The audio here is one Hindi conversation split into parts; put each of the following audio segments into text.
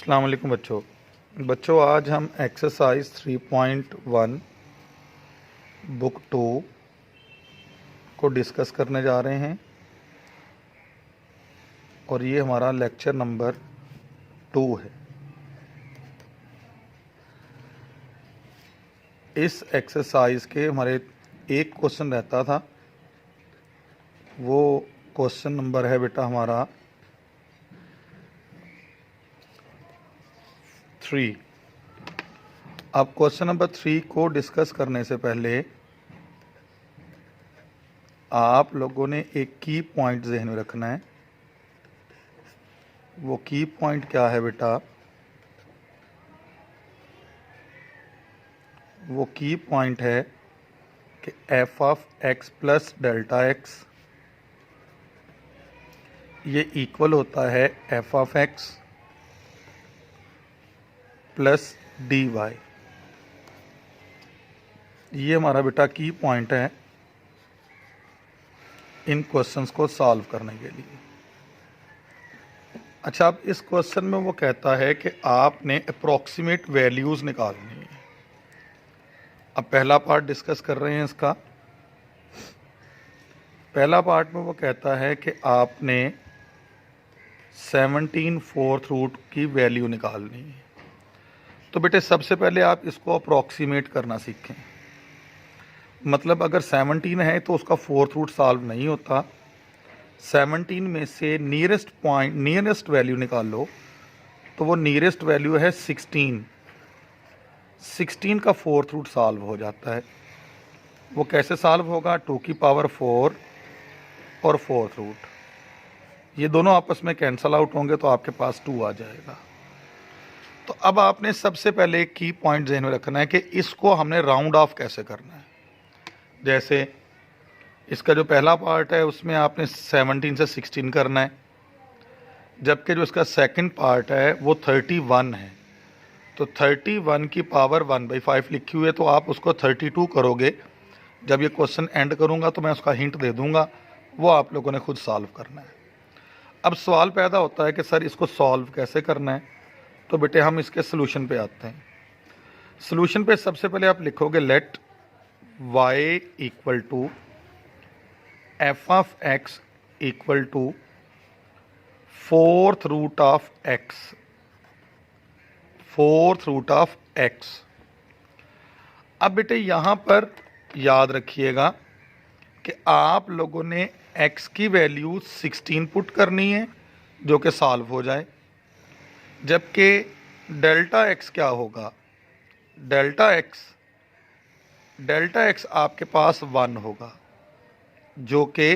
अस्सलाम वालेकुम बच्चों आज हम एक्सरसाइज 3.1 बुक 2 को डिस्कस करने जा रहे हैं और ये हमारा लेक्चर नंबर 2 है। इस एक्सरसाइज के हमारे एक क्वेश्चन रहता था, वो क्वेश्चन नंबर है बेटा हमारा 3। अब क्वेश्चन नंबर 3 को डिस्कस करने से पहले आप लोगों ने एक की पॉइंट ज़हन में रखना है। वो की पॉइंट क्या है बेटा? वो की पॉइंट है कि f of x plus delta x ये इक्वल होता है f of x plus d y. ये हमारा बेटा की पॉइंट है इन क्वेश्चंस को सॉल्व करने के लिए। अच्छा, अब इस क्वेश्चन में वो कहता है कि आपने अप्रॉक्सीमेट वैल्यूज़ निकालनी है। अब पहला पार्ट डिस्कस कर रहे हैं इसका। पहला पार्ट में वो कहता है कि आपने 17 फोर्थ रूट की वैल्यू निकालनी है। तो बेटे सबसे पहले आप इसको अप्रॉक्सीमेट करना सीखें। मतलब अगर 17 है तो उसका फोर्थ रूट सॉल्व नहीं होता। 17 में से नियरेस्ट वैल्यू निकाल लो, तो वो नियरेस्ट वैल्यू है 16। 16 का फोर्थ रूट सॉल्व हो जाता है। वो कैसे सॉल्व होगा? 2 की पावर 4 और फोर्थ रूट, ये दोनों आपस में कैंसल आउट होंगे तो आपके पास 2 आ जाएगा। तो अब आपने सबसे पहले एक की पॉइंट ज़हन में रखना है कि इसको हमने राउंड ऑफ कैसे करना है। जैसे इसका जो पहला पार्ट है उसमें आपने 17 से 16 करना है, जबकि जो इसका सेकंड पार्ट है वो 31 है। तो 31 की पावर 1/5 लिखी हुई है, तो आप उसको 32 करोगे। जब ये क्वेश्चन एंड करूँगा तो मैं उसका हिंट दे दूँगा, वो आप लोगों ने खुद सॉल्व करना है। अब सवाल पैदा होता है कि सर इसको सॉल्व कैसे करना है। तो बेटे हम इसके सोल्यूशन पे आते हैं। सोल्यूशन पे सबसे पहले आप लिखोगे let y equal to f of x equal to fourth root of x. Fourth root of x. अब बेटे यहाँ पर याद रखिएगा कि आप लोगों ने x की वैल्यू 16 पुट करनी है जो कि सॉल्व हो जाए, जबकि डेल्टा x क्या होगा? डेल्टा x आपके पास 1 होगा जो कि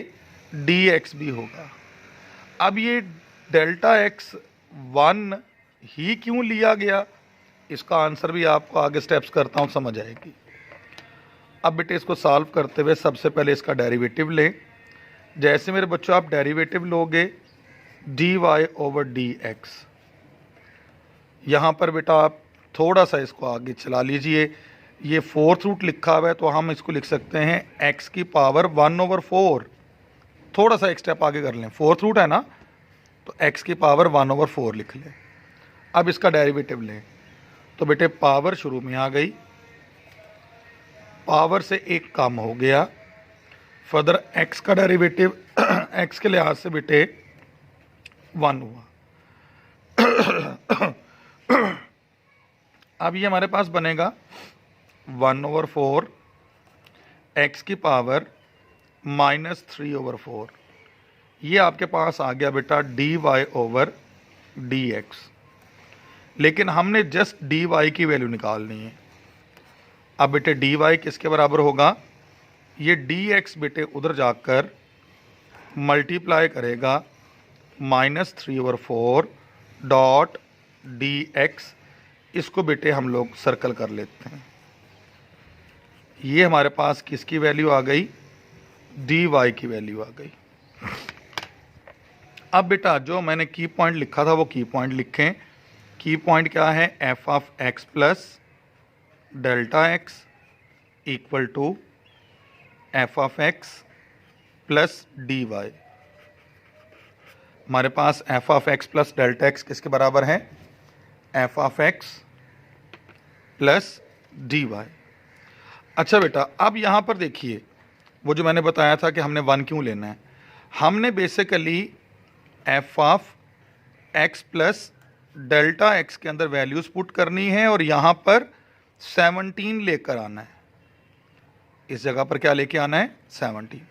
dx भी होगा। अब ये डेल्टा x 1 ही क्यों लिया गया, इसका आंसर भी आपको आगे स्टेप्स करता हूँ, समझ आएगी। अब बेटे इसको सॉल्व करते हुए सबसे पहले इसका डेरिवेटिव लें। जैसे मेरे बच्चों आप डेरिवेटिव लोगे dy ओवर dx, यहाँ पर बेटा आप थोड़ा सा इसको आगे चला लीजिए। ये फोर्थ रूट लिखा हुआ है तो हम इसको लिख सकते हैं x की पावर 1/4। थोड़ा सा एक स्टेप आगे कर लें, फोर्थ रूट है ना, तो x की पावर 1/4 लिख लें। अब इसका डेरिवेटिव लें तो बेटे पावर शुरू में आ गई, पावर से एक कम हो गया। फर्दर x का डेरिवेटिव x के लिहाज से बेटे 1 हुआ। अब ये हमारे पास बनेगा 1/4 x की पावर -3/4। ये आपके पास आ गया बेटा dy ओवर dx। लेकिन हमने जस्ट dy की वैल्यू निकालनी है। अब बेटे dy किसके बराबर होगा? ये dx बेटे उधर जाकर मल्टीप्लाई करेगा -3/4 डॉट dx। इसको बेटे हम लोग सर्कल कर लेते हैं। ये हमारे पास किसकी वैल्यू आ गई? dy की वैल्यू आ गई। अब बेटा जो मैंने की पॉइंट लिखा था वो की पॉइंट लिखें। की पॉइंट क्या है? F of x plus delta x equal to f of x plus d y. हमारे पास f of x plus delta x किसके बराबर है? F of x plus d y. अच्छा बेटा, अब यहाँ पर देखिए, वो जो मैंने बताया था कि हमने 1 क्यों लेना है, हमने basically F of x plus delta x के अंदर वैल्यूज पुट करनी है और यहाँ पर 17 लेकर आना है। इस जगह पर क्या लेके आना है? 17।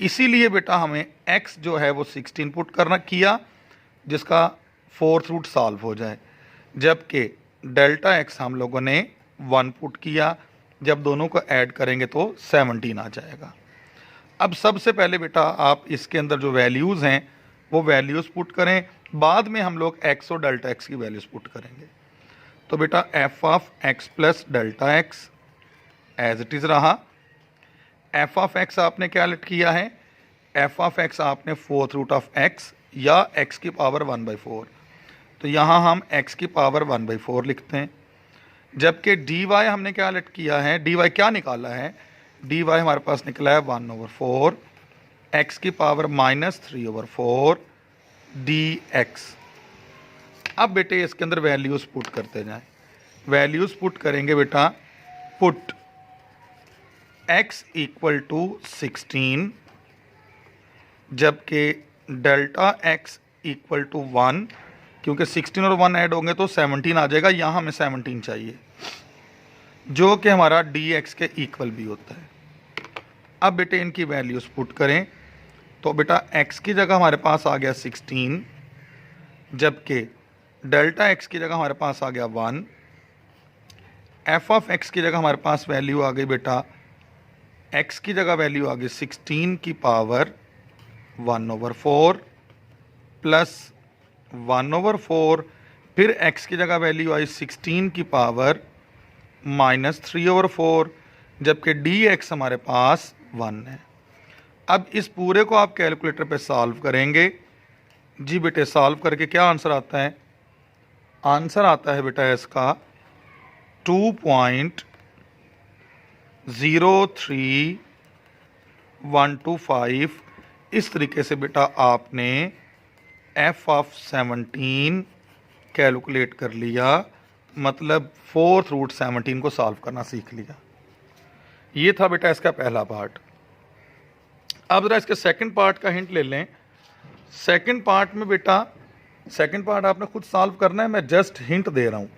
इसीलिए बेटा हमें x जो है वो 16 पुट करना किया, जिसका फोर्थ रूट सॉल्व हो जाए, जबकि डेल्टा x हम लोगों ने 1 पुट किया। जब दोनों को ऐड करेंगे तो 17 आ जाएगा। अब सबसे पहले बेटा आप इसके अंदर जो वैल्यूज़ हैं वो वैल्यूज़ पुट करें, बाद में हम लोग x और डेल्टा x की वैल्यूज़ पुट करेंगे। तो बेटा f of x plus delta x as it is रहा। एफ ऑफ एक्स आपने क्या लेट किया है? एफ ऑफ एक्स आपने फोर्थ रूट ऑफ एक्स या एक्स की पावर 1/4, तो यहाँ हम एक्स की पावर 1/4 लिखते हैं। जबकि डी वाई हमने क्या लेट किया है? डी वाई क्या निकाला है? डी वाई हमारे पास निकला है 1/4 एक्स की पावर -3/4 डी एक्स। अब बेटे इसके अंदर वैल्यूज़ पुट करते जाएं। वैल्यूज़ पुट करेंगे बेटा, पुट x इक्वल टू 16, जबकि डेल्टा x इक्वल टू 1, क्योंकि 16 और 1 ऐड होंगे तो 17 आ जाएगा। यहाँ हमें 17 चाहिए, जो कि हमारा dx के इक्वल भी होता है। अब बेटे इनकी वैल्यूज़ पुट करें, तो बेटा x की जगह हमारे पास आ गया 16, जबकि डेल्टा x की जगह हमारे पास आ गया 1। एफ ऑफ x की जगह हमारे पास वैल्यू आ गई बेटा, x की जगह वैल्यू आ गई 16 की पावर 1/4 प्लस 1/4, फिर x की जगह वैल्यू आई 16 की पावर -3/4, जबकि dx हमारे पास 1 है। अब इस पूरे को आप कैलकुलेटर पे सॉल्व करेंगे। जी बेटे, सॉल्व करके क्या आंसर आता है? आंसर आता है बेटा इसका 2.03125। इस तरीके से बेटा आपने एफ ऑफ 17 कैलकुलेट कर लिया, मतलब फोर्थ रूट 17 को सॉल्व करना सीख लिया। ये था बेटा इसका पहला पार्ट। अब ज़रा इसके सेकंड पार्ट का हिंट ले लें। सेकंड पार्ट में बेटा, सेकंड पार्ट आपने खुद सॉल्व करना है, मैं जस्ट हिंट दे रहा हूँ।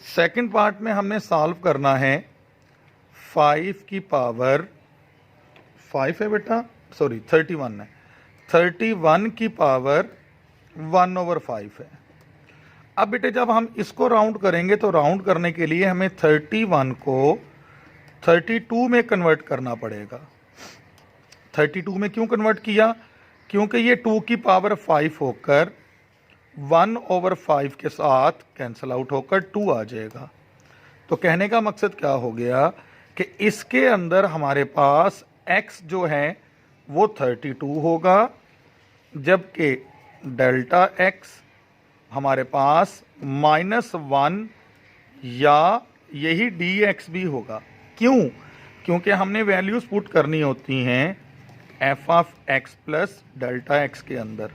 सेकंड पार्ट में हमने सॉल्व करना है 5 की पावर 5 है बेटा, सॉरी 31 है, 31 की पावर 1/5 है। अब बेटे जब हम इसको राउंड करेंगे तो राउंड करने के लिए हमें 31 को 32 में कन्वर्ट करना पड़ेगा। 32 में क्यों कन्वर्ट किया? क्योंकि ये 2 की पावर 5 होकर 1/5 के साथ कैंसिल आउट होकर 2 आ जाएगा। तो कहने का मकसद क्या हो गया कि इसके अंदर हमारे पास x जो है वो 32 होगा, जबकि डेल्टा x हमारे पास -1 या यही dx भी होगा। क्यों? क्योंकि हमने वैल्यूज पुट करनी होती हैं F of x plus delta x के अंदर।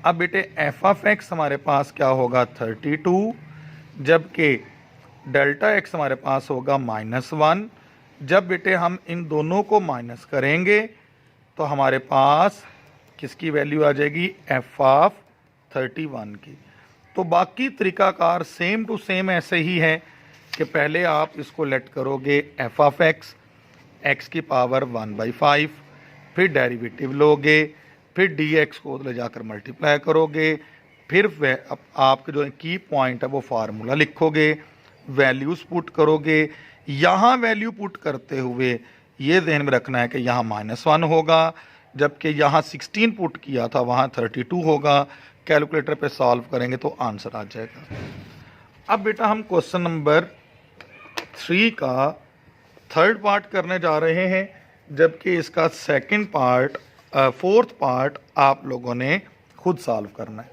अब बेटे एफ ऑफ एक्स हमारे पास क्या होगा? 32, जबकि डेल्टा एक्स हमारे पास होगा -1। जब बेटे हम इन दोनों को माइनस करेंगे तो हमारे पास किसकी वैल्यू आ जाएगी? एफ ऑफ 31 की। तो बाकी तरीकाकार सेम टू सेम ऐसे ही है कि पहले आप इसको लेट करोगे एफ ऑफ एक्स, एक्स की पावर 1/5, फिर डेरिवेटिव लोगे, फिर dx को ले जाकर मल्टीप्लाई करोगे, फिर आपके जो की पॉइंट है वो फार्मूला लिखोगे, वैल्यूज़ पुट करोगे। यहाँ वैल्यू पुट करते हुए ये ध्यान में रखना है कि यहाँ -1 होगा, जबकि यहाँ 16 पुट किया था वहाँ 32 होगा। कैलकुलेटर पे सॉल्व करेंगे तो आंसर आ जाएगा। अब बेटा हम क्वेश्चन नंबर 3 का थर्ड पार्ट करने जा रहे हैं, जबकि इसका सेकंड पार्ट फोर्थ पार्ट आप लोगों ने खुद सॉल्व करना है।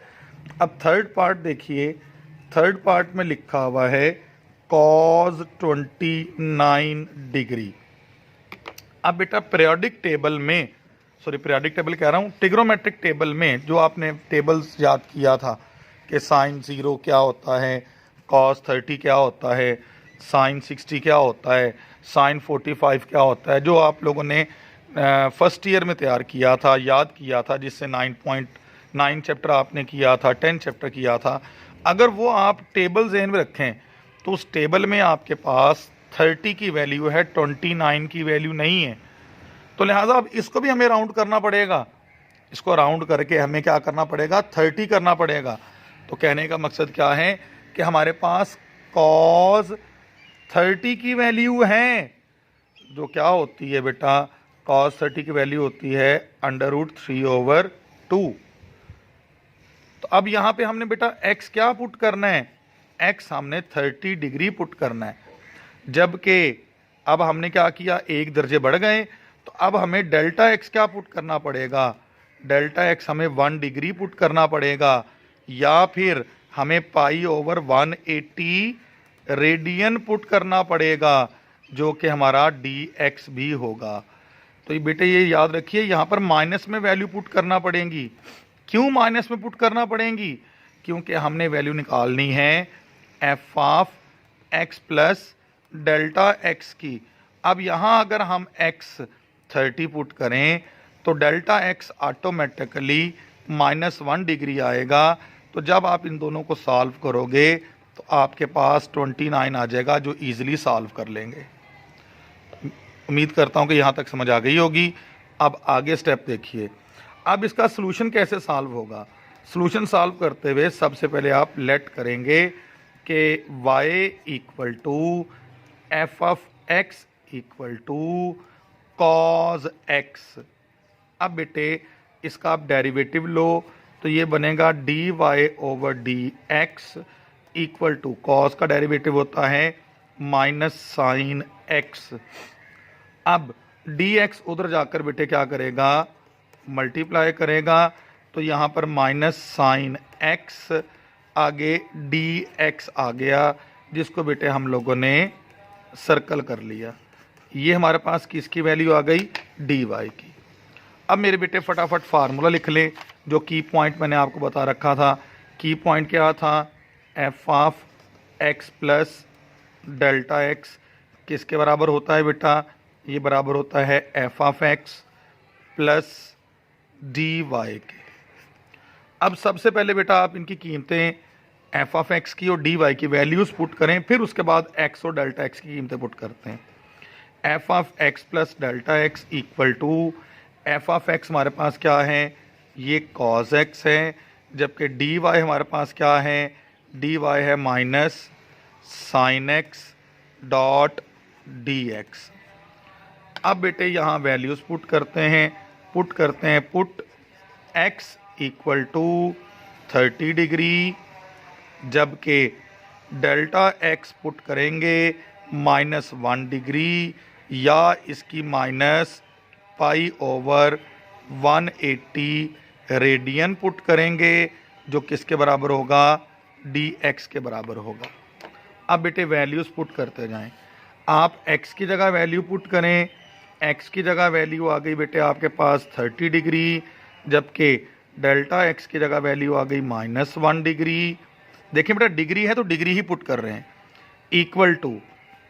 अब थर्ड पार्ट देखिए, थर्ड पार्ट में लिखा हुआ है cos 29 डिग्री। अब बेटा पीरियोडिक टेबल में, सॉरी पीरियोडिक टेबल कह रहा हूँ, ट्रिग्नोमेट्रिक टेबल में जो आपने टेबल्स याद किया था कि साइन 0 क्या होता है, कॉस 30 क्या होता है, साइन 60 क्या होता है, साइन 45 क्या होता है, जो आप लोगों ने फर्स्ट ईयर में तैयार किया था, याद किया था, जिससे 9.9 चैप्टर आपने किया था, 10 चैप्टर किया था। अगर वो आप टेबल ज़हन में रखें तो उस टेबल में आपके पास 30 की वैल्यू है, 29 की वैल्यू नहीं है। तो लिहाजा अब इसको भी हमें राउंड करना पड़ेगा, इसको राउंड करके हमें क्या करना पड़ेगा, 30 करना पड़ेगा। तो कहने का मकसद क्या है कि हमारे पास कॉस 30 की वैल्यू है, जो क्या होती है बेटा, कॉस 30 की वैल्यू होती है √3/2। तो अब यहाँ पे हमने बेटा x क्या पुट करना है, x हमने 30 डिग्री पुट करना है। जबकि अब हमने क्या किया, एक दर्जे बढ़ गए, तो अब हमें डेल्टा x क्या पुट करना पड़ेगा, डेल्टा x हमें 1 डिग्री पुट करना पड़ेगा, या फिर हमें π/180 रेडियन पुट करना पड़ेगा, जो कि हमारा dx भी होगा। तो ये बेटे ये याद रखिए, यहाँ पर माइनस में वैल्यू पुट करना पड़ेगी। क्यों माइनस में पुट करना पड़ेंगी, क्योंकि हमने वैल्यू निकालनी है f(x) प्लस डेल्टा x की। अब यहाँ अगर हम x 30 पुट करें तो डेल्टा x ऑटोमेटिकली -1 डिग्री आएगा। तो जब आप इन दोनों को सॉल्व करोगे तो आपके पास 29 आ जाएगा, जो ईजिली सॉल्व कर लेंगे। उम्मीद करता हूँ कि यहाँ तक समझ आ गई होगी। अब आगे स्टेप देखिए, अब इसका सॉल्यूशन कैसे सॉल्व होगा। सॉल्यूशन सॉल्व करते हुए सबसे पहले आप लेट करेंगे कि y = f(x) = cos x। अब बेटे इसका आप डेरिवेटिव लो तो ये बनेगा dy/dx = cos का डेरिवेटिव होता है -sin x। अब dx उधर जाकर बेटे क्या करेगा, मल्टीप्लाई करेगा, तो यहाँ पर -sin x आगे dx आ गया, जिसको बेटे हम लोगों ने सर्कल कर लिया। ये हमारे पास किसकी वैल्यू आ गई, dy की। अब मेरे बेटे फटाफट फार्मूला लिख लें, जो की पॉइंट मैंने आपको बता रखा था। की पॉइंट क्या था, f(x) प्लस डेल्टा x किसके बराबर होता है बेटा, ये बराबर होता है f(x) प्लस dy के। अब सबसे पहले बेटा आप इनकी कीमतें f(x) की और dy की वैल्यूज़ पुट करें, फिर उसके बाद x और डेल्टा x की कीमतें पुट करते हैं। f(x) plus delta x = f(x) हमारे पास क्या है, ये cos x है, जबकि dy हमारे पास क्या है, dy है -sin x डॉट dx। अब बेटे यहाँ वैल्यूज़ पुट करते हैं, पुट x = 30 डिग्री, जबकि डेल्टा x पुट करेंगे -1 डिग्री, या इसकी π/180 रेडियन पुट करेंगे, जो किसके बराबर होगा, dx के बराबर होगा। अब बेटे वैल्यूज़ पुट करते जाएं, आप x की जगह वैल्यू पुट करें, x की जगह वैल्यू आ गई बेटे आपके पास 30 डिग्री, जबकि डेल्टा x की जगह वैल्यू आ गई -1 डिग्री। देखिए बेटा डिग्री है तो डिग्री ही पुट कर रहे हैं, इक्वल टू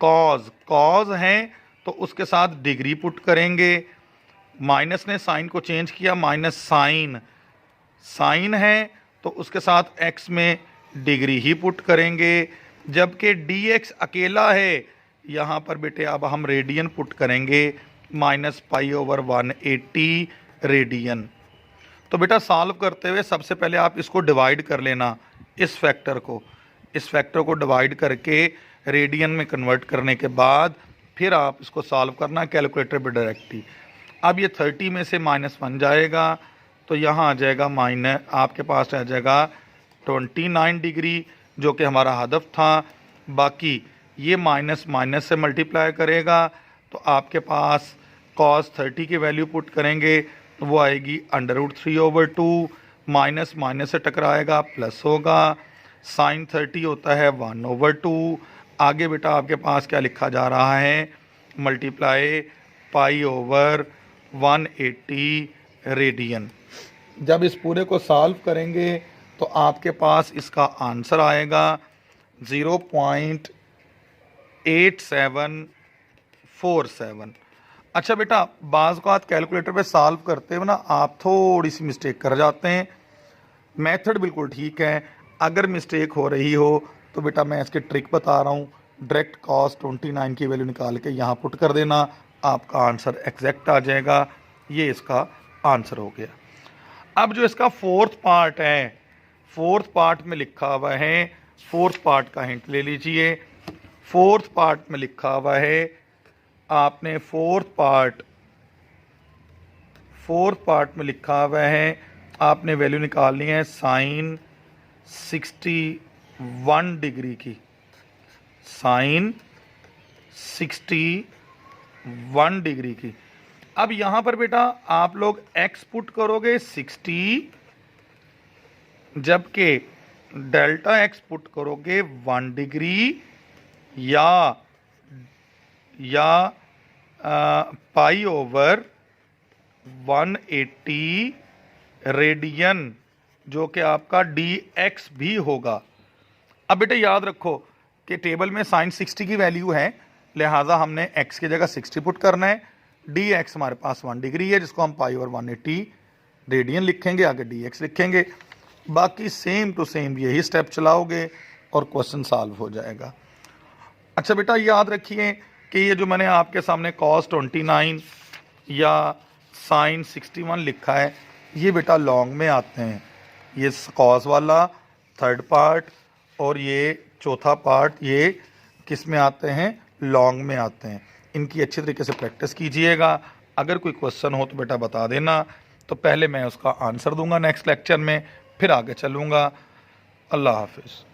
कॉज है तो उसके साथ डिग्री पुट करेंगे, माइनस ने साइन को चेंज किया, माइनस साइन है तो उसके साथ x में डिग्री ही पुट करेंगे, जबकि dx अकेला है, यहाँ पर बेटे अब हम रेडियन पुट करेंगे -π/180 रेडियन। तो बेटा सॉल्व करते हुए सबसे पहले आप इसको डिवाइड कर लेना, इस फैक्टर को डिवाइड करके रेडियन में कन्वर्ट करने के बाद फिर आप इसको सॉल्व करना कैलकुलेटर पे डायरेक्टली। अब ये 30 में से -1 जाएगा तो यहाँ आ जाएगा आपके पास आ जाएगा 29 डिग्री, जो कि हमारा हदफ था। बाकी ये माइनस से मल्टीप्लाई करेगा तो आपके पास cos 30 की वैल्यू पुट करेंगे तो वो आएगी √3/2, माइनस से टकराएगा प्लस होगा, sin 30 होता है 1/2। आगे बेटा आपके पास क्या लिखा जा रहा है, मल्टीप्लाई π/180 रेडियन। जब इस पूरे को सॉल्व करेंगे तो आपके पास इसका आंसर आएगा 0.8747। अच्छा बेटा, बाज़ औक़ात कैलकुलेटर पे सॉल्व करते हुए ना आप थोड़ी सी मिस्टेक कर जाते हैं। मेथड बिल्कुल ठीक है, अगर मिस्टेक हो रही हो तो बेटा मैं इसके ट्रिक बता रहा हूँ। डायरेक्ट कॉस 29 की वैल्यू निकाल के यहाँ पुट कर देना, आपका आंसर एग्जैक्ट आ जाएगा। ये इसका आंसर हो गया। अब जो इसका फोर्थ पार्ट है, फोर्थ पार्ट में लिखा हुआ है, फोर्थ पार्ट का हिंट ले लीजिए। फोर्थ पार्ट में लिखा हुआ है, आपने फोर्थ पार्ट में लिखा हुआ है, आपने वैल्यू निकालनी है साइन 61 डिग्री की, साइन 61 डिग्री की। अब यहां पर बेटा आप लोग x पुट करोगे 60, जबकि डेल्टा x पुट करोगे 1 डिग्री या पाई ओवर 180 रेडियन, जो कि आपका dx भी होगा। अब बेटा याद रखो कि टेबल में साइन 60 की वैल्यू है, लिहाजा हमने x की जगह 60 पुट करना है। dx हमारे पास 1 डिग्री है, जिसको हम पाई ओवर 180 रेडियन लिखेंगे, आगे dx लिखेंगे। बाकी सेम टू सेम यही स्टेप चलाओगे और क्वेश्चन सॉल्व हो जाएगा। अच्छा बेटा याद रखिए कि ये जो मैंने आपके सामने cos 29 या साइन 61 लिखा है, ये बेटा लॉन्ग में आते हैं। ये cos वाला थर्ड पार्ट और ये चौथा पार्ट, ये किस में आते हैं? लॉन्ग में आते हैं। इनकी अच्छी तरीके से प्रैक्टिस कीजिएगा। अगर कोई क्वेश्चन हो तो बेटा बता देना, तो पहले मैं उसका आंसर दूंगा नेक्स्ट लेक्चर में, फिर आगे चलूँगा। अल्लाह हाफिज़।